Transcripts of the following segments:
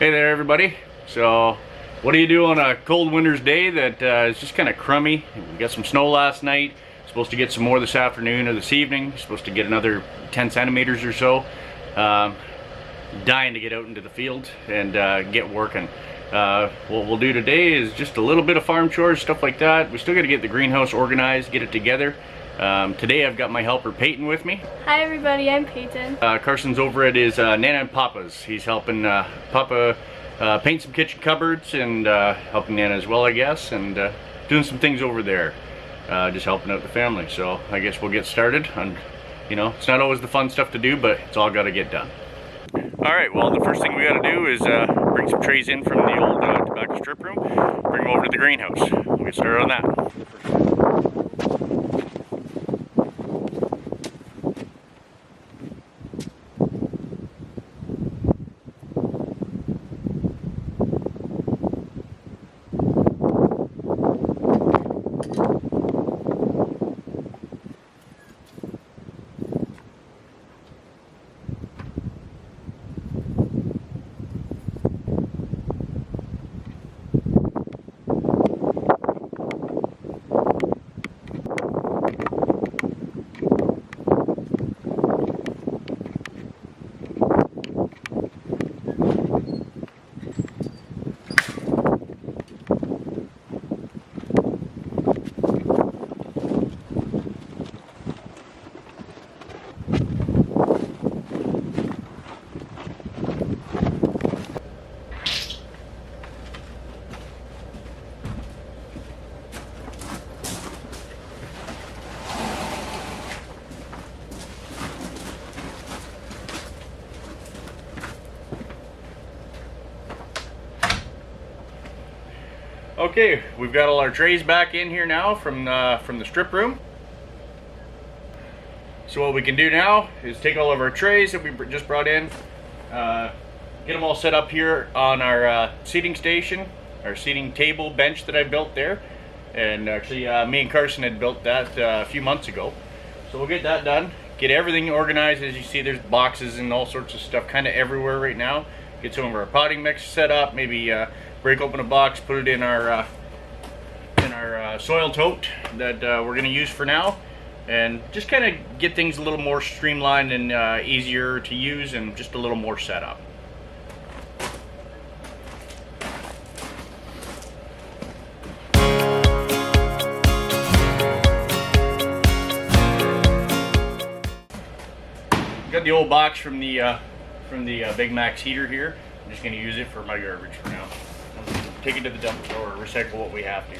Hey there everybody. So what do you do on a cold winter's day that is just kind of crummy? We got some snow last night, supposed to get some more this afternoon or this evening, supposed to get another 10 centimeters or so. Dying to get out into the field and get working. What we'll do today is just a little bit of farm chores, stuff like that. We still got to get the greenhouse organized, get it together. Today I've got my helper Peyton with me. Hi everybody, I'm Peyton. Carson's over at his Nana and Papa's. He's helping Papa paint some kitchen cupboards and helping Nana as well, I guess, and doing some things over there. Just helping out the family. So I guess we'll get started. You know, it's not always the fun stuff to do, but it's all got to get done. Alright, well, the first thing we got to do is bring some trays in from the old tobacco strip room, bring them over to the greenhouse. We'll get started on that. Okay, we've got all our trays back in here now from the strip room. So what we can do now is take all of our trays that we just brought in, get them all set up here on our seating station, our seating table bench that I built there. And actually me and Carson had built that a few months ago. So we'll get that done, get everything organized. As you see, there's boxes and all sorts of stuff kind of everywhere right now. Get some of our potting mix set up, maybe break open a box, put it in our soil tote that we're going to use for now, and just kind of get things a little more streamlined and easier to use and just a little more set up. Got the old box from the Big Max heater here. I'm just going to use it for my garbage for now. Take it to the dump or recycle what we have to.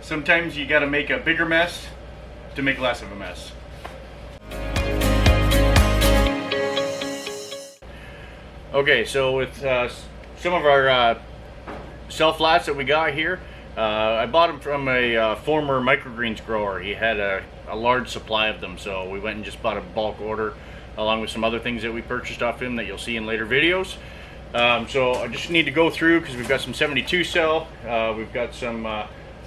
Sometimes you got to make a bigger mess to make less of a mess. Okay, so with some of our cell flats that we got here, I bought them from a former microgreens grower. He had a large supply of them, so we went and just bought a bulk order along with some other things that we purchased off him that you'll see in later videos. So I just need to go through because we've got some 72 cell, we've got some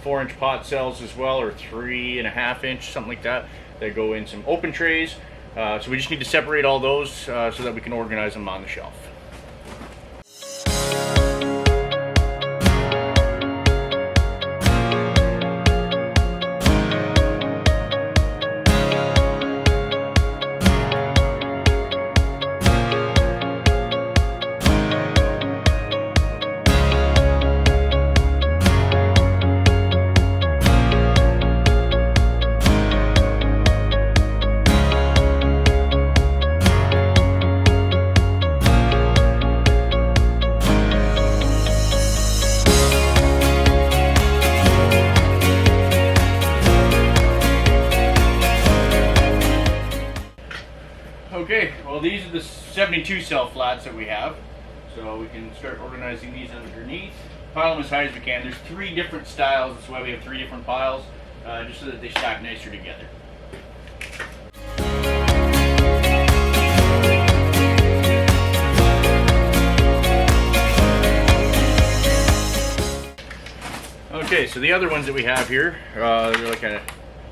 4-inch pot cells as well, or 3.5-inch, something like that, that go in some open trays. So we just need to separate all those so that we can organize them on the shelf. Well, these are the 72 cell flats that we have. So we can start organizing these underneath. Pile them as high as we can. There's 3 different styles. That's why we have 3 different piles, just so that they stack nicer together. Okay, so the other ones that we have here, they're like an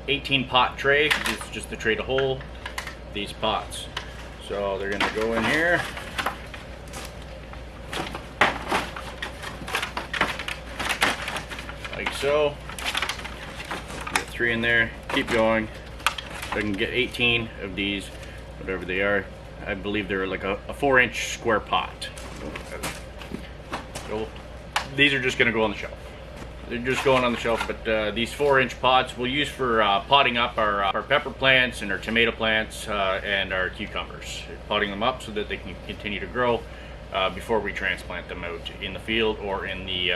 18 pot tray. It's just the tray to hold these pots. So they're gonna go in here. Like so. Get 3 in there, keep going. So I can get 18 of these, whatever they are. I believe they're like a 4-inch square pot. So these are just gonna go on the shelf. They're just going on the shelf, but these 4-inch pots we'll use for potting up our pepper plants and our tomato plants and our cucumbers. Potting them up so that they can continue to grow before we transplant them out in the field or in the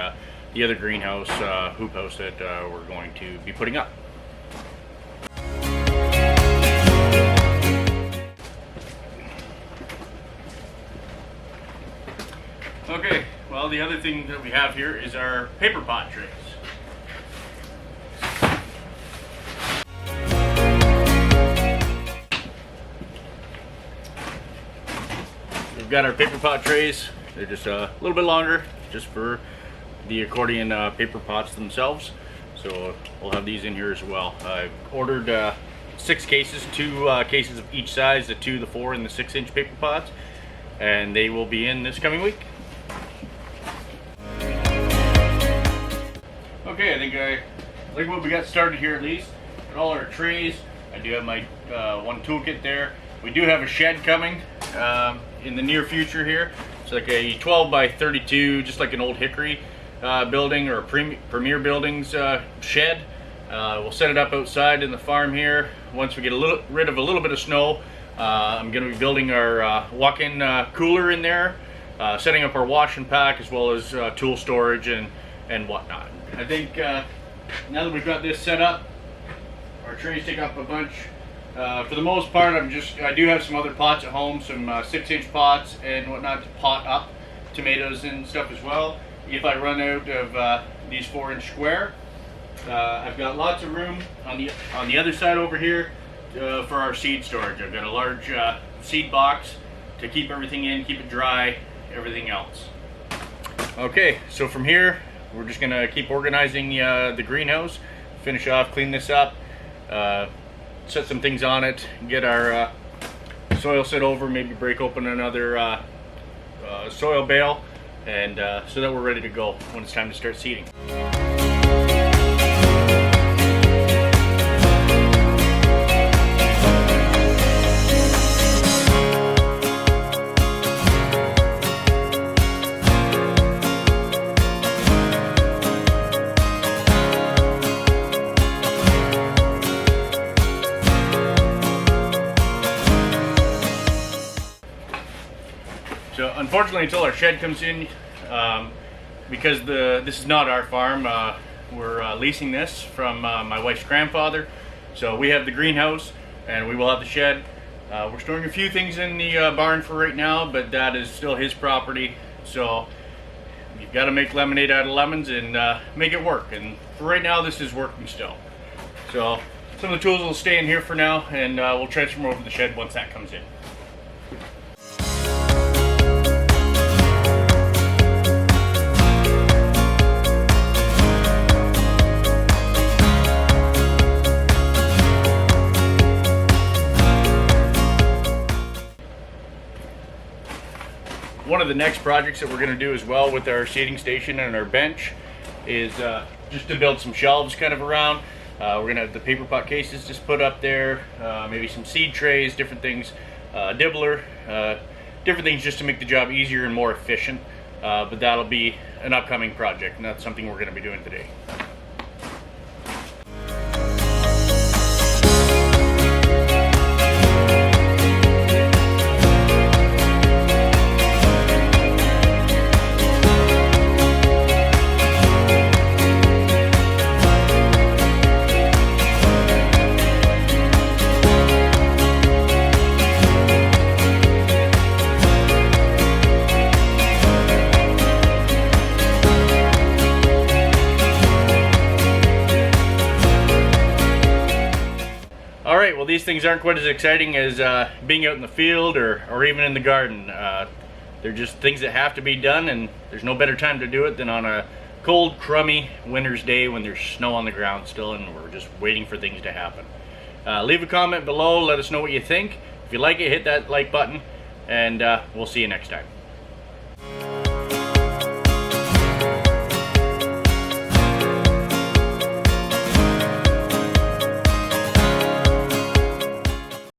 other greenhouse, hoop house that we're going to be putting up. Okay, well, the other thing that we have here is our paper pot trays. We've got our paper pot trays. They're just a little bit longer, just for the accordion paper pots themselves. So we'll have these in here as well. I've ordered 6 cases, 2 cases of each size, the 2, the 4, and the 6-inch paper pots, and they will be in this coming week. Okay, I think what we got started here at least. Got all our trays. I do have my one toolkit there. We do have a shed coming in the near future here. It's like a 12 by 32, just like an old hickory building or a Premier Buildings shed. We'll set it up outside in the farm here. Once we get rid of a little bit of snow, I'm going to be building our walk-in cooler in there, setting up our wash and pack as well as tool storage and whatnot. I think now that we've got this set up, our trays take up a bunch. For the most part, I do have some other pots at home, some 6-inch pots and whatnot to pot up tomatoes and stuff as well. If I run out of these 4-inch square, I've got lots of room on the other side over here for our seed storage. I've got a large seed box to keep everything in, keep it dry, everything else. Okay, so from here, we're just gonna keep organizing the greenhouse, finish off, clean this up, set some things on it, get our soil set over, maybe break open another soil bale, and so that we're ready to go when it's time to start seeding. So unfortunately, until our shed comes in, because this is not our farm, we're leasing this from my wife's grandfather. So we have the greenhouse and we will have the shed. We're storing a few things in the barn for right now, but that is still his property. So you've got to make lemonade out of lemons and make it work. And for right now, this is working still. So some of the tools will stay in here for now, and we'll transfer them over to the shed once that comes in. One of the next projects that we're going to do as well with our seating station and our bench is just to build some shelves kind of around. We're going to have the paper pot cases just put up there, maybe some seed trays, different things, dibbler, different things just to make the job easier and more efficient. But that'll be an upcoming project, and that's something we're going to be doing today. Alright, well these things aren't quite as exciting as being out in the field or even in the garden. They're just things that have to be done, and there's no better time to do it than on a cold, crummy winter's day when there's snow on the ground still and we're just waiting for things to happen. Leave a comment below, let us know what you think. If you like it, hit that like button, and we'll see you next time.